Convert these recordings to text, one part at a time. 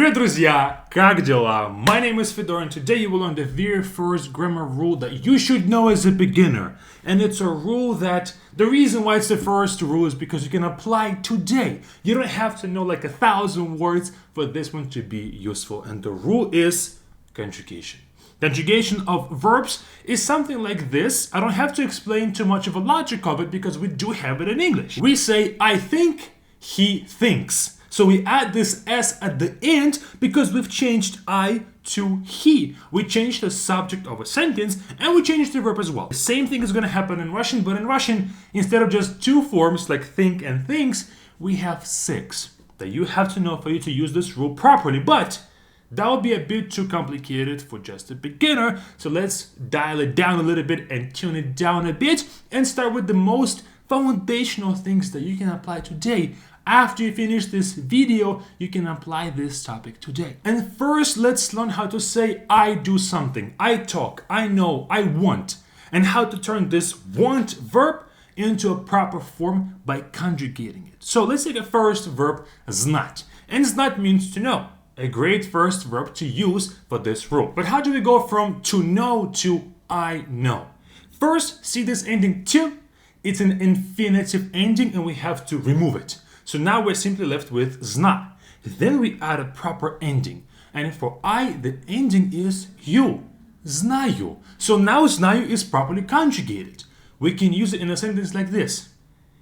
Привет, друзья! Как дела? My name is Fedor, and today you will learn the very first grammar rule that you should know as a beginner. And it's a rule that the reason why it's the first rule is because you can apply it today. You don't have to know like 1,000 words for this one to be useful. And the rule is conjugation. Conjugation of verbs is something like this. I don't have to explain too much of a logic of it because we do have it in English. We say, I think, he thinks. So we add this S at the end because we've changed I to he. We changed the subject of a sentence and we changed the verb as well. The same thing is going to happen in Russian, but in Russian, instead of just two forms like think and thinks, we have 6 that you have to know for you to use this rule properly. But that would be a bit too complicated for just a beginner. So let's dial it down a little bit and tune it down a bit and start with the most foundational things that you can apply today. After you finish this video, you can apply this topic today. And first, let's learn how to say I do something, I talk, I know, I want, and how to turn this want verb into a proper form by conjugating it. So let's take a first verb, znать. And znать means to know. A great first verb to use for this rule. But how do we go from to know to I know? First, see this ending to? It's an infinitive ending and we have to remove it. So now we're simply left with zna. Then we add a proper ending. And for I, the ending is you. Znаю. So now znаю is properly conjugated. We can use it in a sentence like this.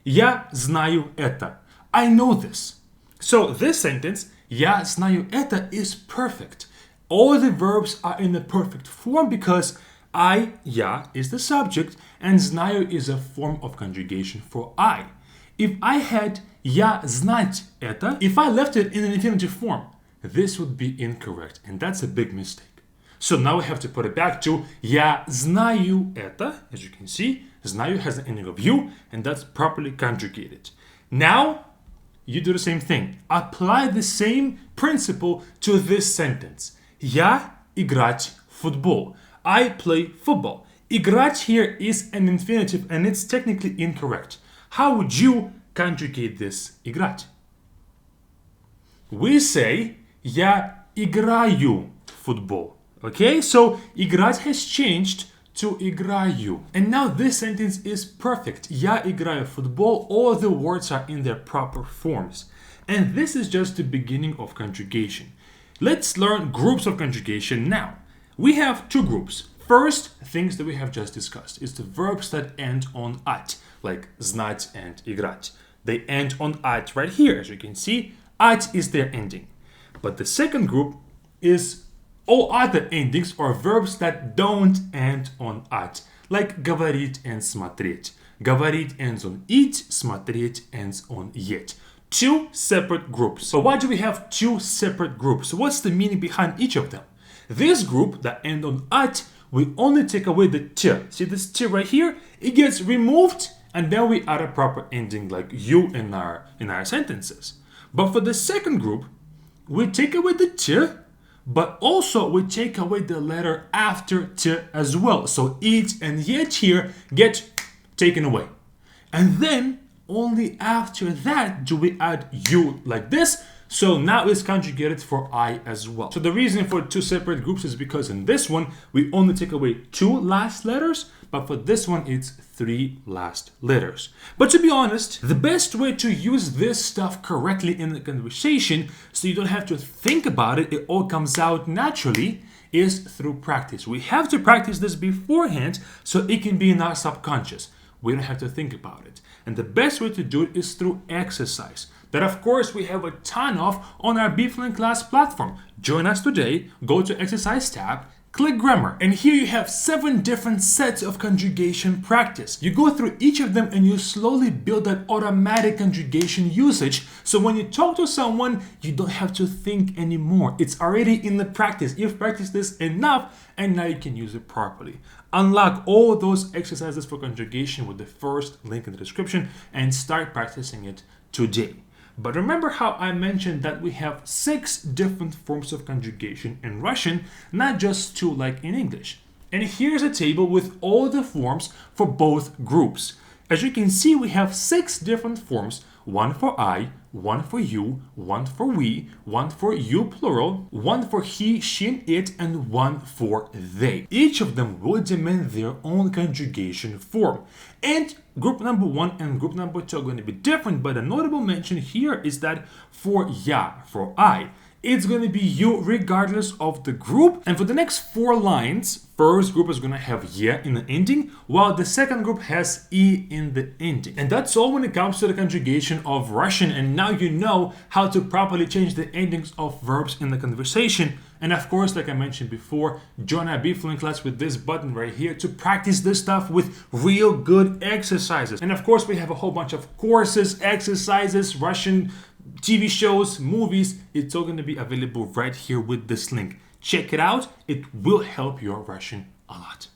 Я знаю это. I know this. So this sentence, я знаю это, is perfect. All the verbs are in the perfect form because I, я, is the subject and знаю is a form of conjugation for I. If I had я знать это, if I left it in an infinitive form, this would be incorrect, and that's a big mistake. So now we have to put it back to я знаю это. As you can see, знаю has the ending of you, and that's properly conjugated. Now, you do the same thing. Apply the same principle to this sentence. Я играть в футбол. I play football. Играть here is an infinitive, and it's technically incorrect. How would you conjugate this играть? We say я играю в футбол. Okay, so играть has changed to играю. And now this sentence is perfect. Я играю в футбол. All the words are in their proper forms. And this is just the beginning of conjugation. Let's learn groups of conjugation now. We have 2 groups. First, things that we have just discussed is the verbs that end on at, like знать and играть. They end on at right here, as you can see. At is their ending. But the second group is all other endings or verbs that don't end on at, like говорить and смотреть. Говорить ends on it, смотреть ends on yet. 2 separate groups. So why do we have 2 separate groups? What's the meaning behind each of them? This group that end on at, we only take away the t. See this t right here? It gets removed and then we add a proper ending like you in our sentences. But for the second group, we take away the t, but also we take away the letter after t as well. So it and yet here get taken away. And then only after that do we add you like this. So now it's conjugated for I as well. So the reason for 2 separate groups is because in this one, we only take away 2 last letters, but for this one, it's 3 last letters. But to be honest, the best way to use this stuff correctly in the conversation, so you don't have to think about it, it all comes out naturally, is through practice. We have to practice this beforehand so it can be in our subconscious. We don't have to think about it. And the best way to do it is through exercise. That of course we have a ton of on our BFluent class platform. Join us today, go to exercise tab, click grammar, and here you have 7 different sets of conjugation practice. You go through each of them and you slowly build that automatic conjugation usage. So when you talk to someone, you don't have to think anymore. It's already in the practice. You've practiced this enough and now you can use it properly. Unlock all those exercises for conjugation with the first link in the description and start practicing it today. But remember how I mentioned that we have 6 different forms of conjugation in Russian, not just 2 like in English. And here's a table with all the forms for both groups. As you can see, we have 6 different forms one for I, one for you, one for we, one for you plural, one for he, she, and it, and one for they. Each of them will demand their own conjugation form. And group number 1 and group number 2 are going to be different, but a notable mention here is that for ya, for I, it's going to be you regardless of the group. And for the next 4 lines, first group is going to have ye in the ending, while the second group has e in the ending. And that's all when it comes to the conjugation of Russian. And now you know how to properly change the endings of verbs in the conversation. And of course, like I mentioned before, join our BFluent class with this button right here to practice this stuff with real good exercises. And of course, we have a whole bunch of courses, exercises, Russian TV shows, movies. It's all going to be available right here with this link. Check it out. It will help your Russian a lot.